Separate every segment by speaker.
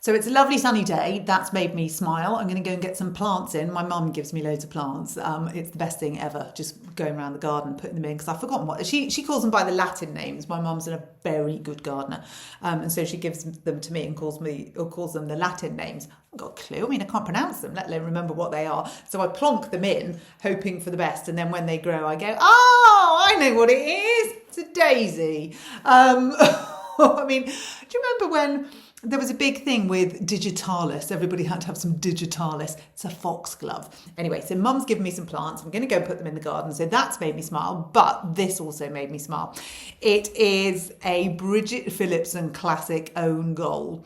Speaker 1: So it's a lovely sunny day. That's made me smile. I'm going to go and get some plants in. My mum gives me loads of plants. It's the best thing ever, just going around the garden, putting them in, because I've forgotten what. She calls them by the Latin names. My mum's a very good gardener. And so she gives them to me and calls them the Latin names. I've got a clue. I mean, I can't pronounce them, let alone remember what they are. So I plonk them in, hoping for the best. And then when they grow, I go, oh, I know what it is. It's a daisy. I mean, do you remember when there was a big thing with digitalis? Everybody had to have some digitalis. It's a foxglove. Anyway, so mum's given me some plants. I'm going to go put them in the garden. So that's made me smile. But this also made me smile. It is a Bridget Phillipson classic own goal.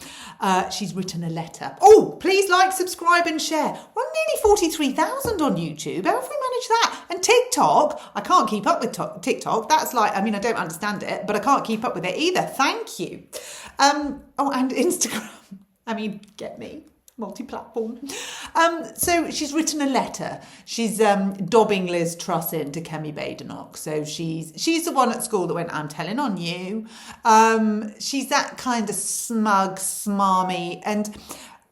Speaker 1: She's written a letter. Oh, please like, subscribe and share. We're nearly 43,000 on YouTube. How have we managed that? And TikTok, I can't keep up with TikTok. That's like, I mean, I don't understand it, but I can't keep up with it either. Thank you. Oh, and Instagram. I mean, get me. Multi-platform. So she's written a letter. She's dobbing Liz Truss in to Kemi Badenoch. So she's the one at school that went, I'm telling on you. She's that kind of smug, smarmy,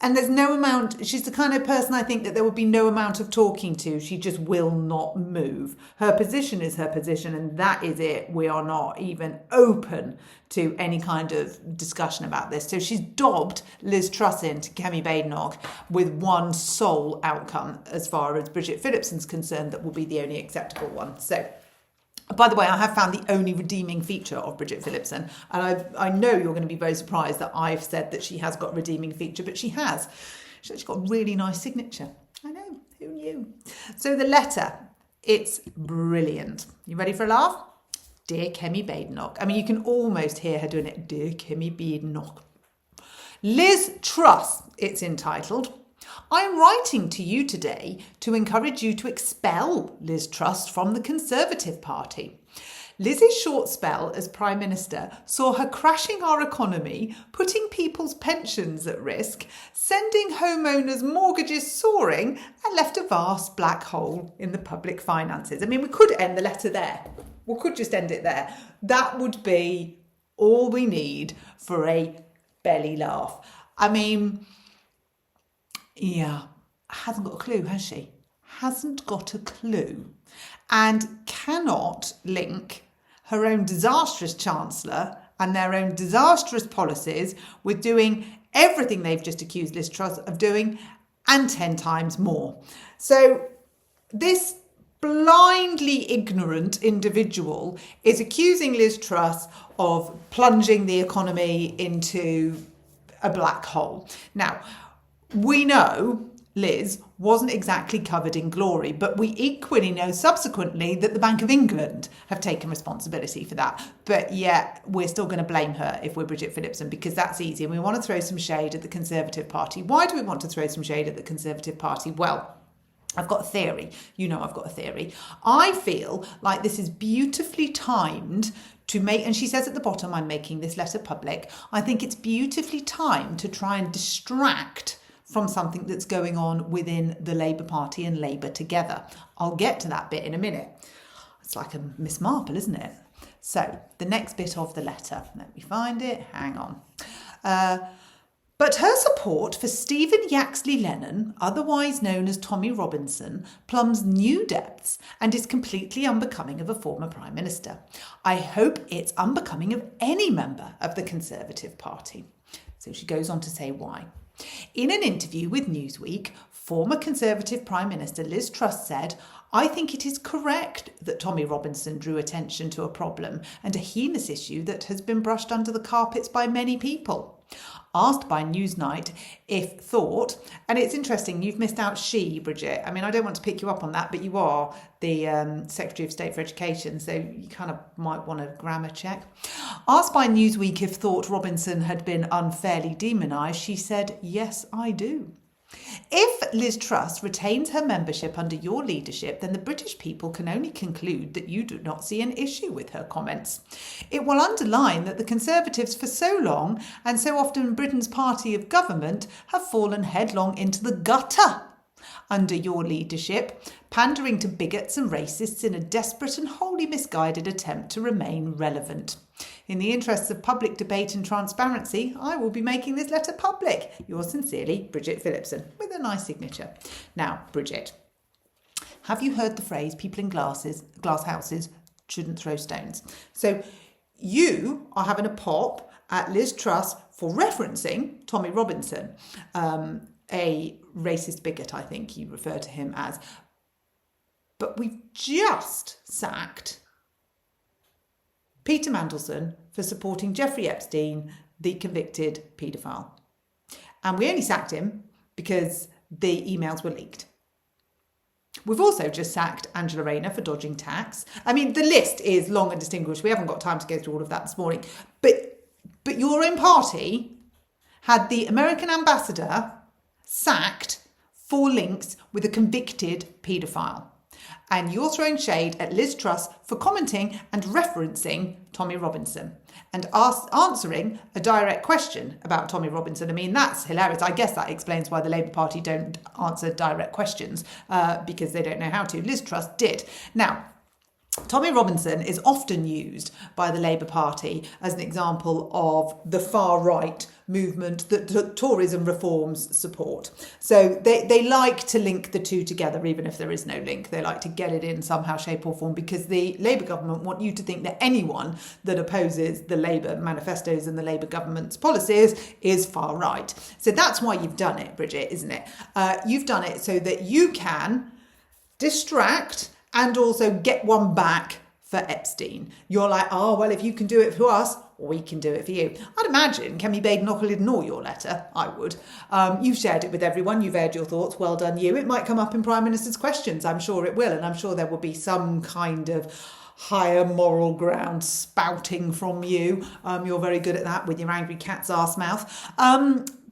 Speaker 1: and there's no amount, she's the kind of person I think that there would be no amount of talking to. She just will not move. Her position is her position, and that is it. We are not even open to any kind of discussion about this. So she's dobbed Liz Truss into Kemi Badenoch with one sole outcome, as far as Bridget Phillipson's concerned, that will be the only acceptable one. So, by the way, I have found the only redeeming feature of Bridget Phillipson, and I know you're going to be very surprised that I've said that she has got a redeeming feature, but she has. She's actually got a really nice signature. I know, who knew? So the letter, it's brilliant. You ready for a laugh? Dear Kemi Badenoch. I mean, you can almost hear her doing it. Dear Kemi Badenoch. Liz Truss, it's entitled. I'm writing to you today to encourage you to expel Liz Truss from the Conservative Party. Liz's short spell as Prime Minister saw her crashing our economy, putting people's pensions at risk, sending homeowners' mortgages soaring, and left a vast black hole in the public finances. I mean, we could end the letter there. We could just end it there. That would be all we need for a belly laugh. I mean, yeah, hasn't got a clue, has she? Hasn't got a clue. And cannot link her own disastrous Chancellor and their own disastrous policies with doing everything they've just accused Liz Truss of doing and 10 times more. So this blindly ignorant individual is accusing Liz Truss of plunging the economy into a black hole. Now, we know Liz wasn't exactly covered in glory, but we equally know subsequently that the Bank of England have taken responsibility for that. But yet we're still going to blame her if we're Bridget Phillipson, because that's easy. And we want to throw some shade at the Conservative Party. Why do we want to throw some shade at the Conservative Party? Well, I've got a theory. You know I've got a theory. I feel like this is beautifully timed to make, and she says at the bottom, I'm making this letter public. I think it's beautifully timed to try and distract from something that's going on within the Labour Party and Labour together. I'll get to that bit in a minute. It's like a Miss Marple, isn't it? So the next bit of the letter, let me find it, hang on. But her support for Stephen Yaxley Lennon, otherwise known as Tommy Robinson, plumbs new depths and is completely unbecoming of a former Prime Minister. I hope it's unbecoming of any member of the Conservative Party. So she goes on to say why. In an interview with Newsweek, former Conservative Prime Minister Liz Truss said, I think it is correct that Tommy Robinson drew attention to a problem and a heinous issue that has been brushed under the carpets by many people. Asked by Newsnight if thought, and it's interesting, you've missed out she, Bridget. I mean, I don't want to pick you up on that, but you are the Secretary of State for Education, so you kind of might want a grammar check. Asked by Newsweek if thought Robinson had been unfairly demonised, she said, yes, I do. If Liz Truss retains her membership under your leadership, then the British people can only conclude that you do not see an issue with her comments. It will underline that the Conservatives for so long, and so often Britain's party of government, have fallen headlong into the gutter under your leadership, pandering to bigots and racists in a desperate and wholly misguided attempt to remain relevant. In the interests of public debate and transparency, I will be making this letter public. Yours sincerely, Bridget Phillipson, with a nice signature. Now, Bridget, have you heard the phrase, people in glass houses shouldn't throw stones? So you are having a pop at Liz Truss for referencing Tommy Robinson, a racist bigot, I think you refer to him as. But we've just sacked Peter Mandelson for supporting Jeffrey Epstein, the convicted paedophile. And we only sacked him because the emails were leaked. We've also just sacked Angela Rayner for dodging tax. I mean, the list is long and distinguished. We haven't got time to go through all of that this morning. But your own party had the American ambassador sacked for links with a convicted paedophile. And you're throwing shade at Liz Truss for commenting and referencing Tommy Robinson and answering a direct question about Tommy Robinson. I mean, that's hilarious. I guess that explains why the Labour Party don't answer direct questions because they don't know how to. Liz Truss did. Now, Tommy Robinson is often used by the Labour Party as an example of the far-right movement that Tories and reforms support. So they like to link the two together, even if there is no link. They like to get it in somehow, shape or form, because the Labour government want you to think that anyone that opposes the Labour manifestos and the Labour government's policies is far-right. So that's why you've done it, Bridget, isn't it? You've done it so that you can distract and also get one back for Epstein. You're like, oh, well, if you can do it for us, we can do it for you. I'd imagine Kemi Badenoch will ignore your letter. I would. You've shared it with everyone. You've aired your thoughts. Well done you. It might come up in Prime Minister's questions. I'm sure it will. And I'm sure there will be some kind of higher moral ground spouting from you. You're very good at that with your angry cat's arse mouth.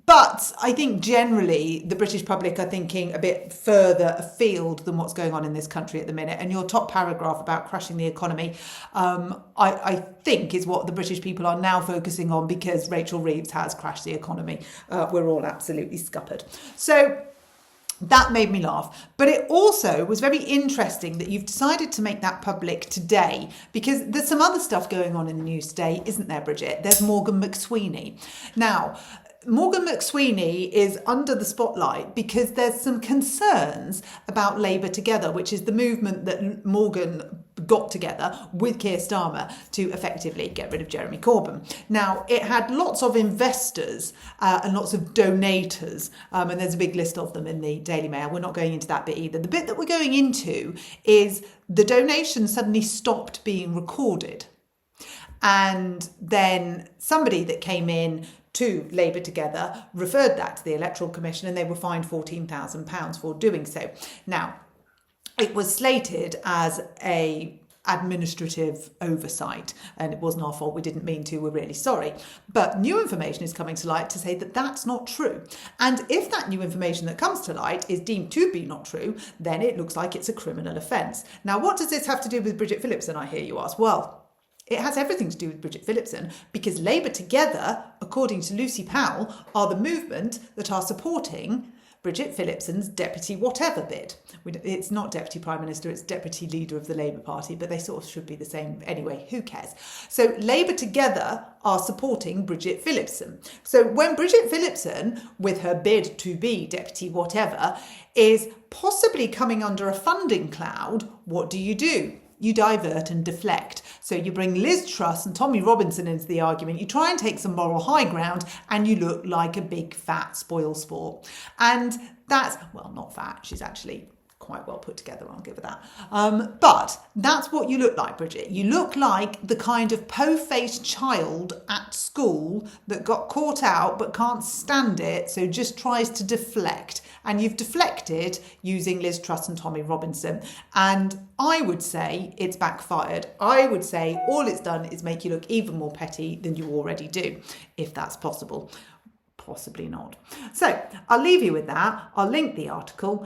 Speaker 1: But I think generally the British public are thinking a bit further afield than what's going on in this country at the minute. And your top paragraph about crashing the economy, I think is what the British people are now focusing on, because Rachel Reeves has crashed the economy. We're all absolutely scuppered. So that made me laugh. But it also was very interesting that you've decided to make that public today, because there's some other stuff going on in the news today, isn't there, Bridget? There's Morgan McSweeny. Now, Morgan McSweeny is under the spotlight because there's some concerns about Labour Together, which is the movement that Morgan got together with Keir Starmer to effectively get rid of Jeremy Corbyn. Now, it had lots of investors and lots of donators, and there's a big list of them in the Daily Mail. We're not going into that bit either. The bit that we're going into is the donations suddenly stopped being recorded. And then somebody that came in to Labour Together referred that to the Electoral Commission, and they were fined £14,000 for doing so. Now, it was slated as a administrative oversight, and it wasn't our fault. We didn't mean to. We're really sorry. But new information is coming to light to say that that's not true. And if that new information that comes to light is deemed to be not true, then it looks like it's a criminal offence. Now, what does this have to do with Bridget Phillipson, I hear you ask? Well, it has everything to do with Bridget Phillipson, because Labour Together, according to Lucy Powell, are the movement that are supporting Bridget Phillipson's deputy whatever bid. It's not deputy prime minister, it's deputy leader of the Labour Party, but they sort of should be the same anyway. Who cares? So Labour Together are supporting Bridget Phillipson. So when Bridget Phillipson, with her bid to be deputy whatever, is possibly coming under a funding cloud, what do? You divert and deflect. So you bring Liz Truss and Tommy Robinson into the argument. You try and take some moral high ground, and you look like a big fat spoil sport. And that's, well, not fat. She's actually quite well put together, I'll give her that. But that's what you look like, Bridget. You look like the kind of po-faced child at school that got caught out but can't stand it, so just tries to deflect. And you've deflected using Liz Truss and Tommy Robinson. And I would say it's backfired. I would say all it's done is make you look even more petty than you already do, if that's possible. Possibly not. So I'll leave you with that. I'll link the article.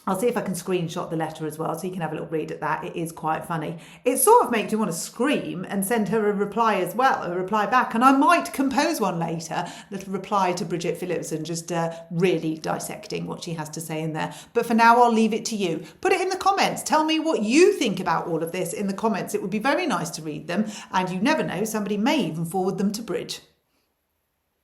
Speaker 1: I'll see if I can screenshot the letter as well so you can have a little read at that. It is quite funny. It sort of makes you want to scream and send her a reply as well, a reply back. And I might compose one later, a little reply to Bridget Phillipson, just really dissecting what she has to say in there. But for now, I'll leave it to you. Put it in the comments. Tell me what you think about all of this in the comments. It would be very nice to read them. And you never know, somebody may even forward them to Bridge.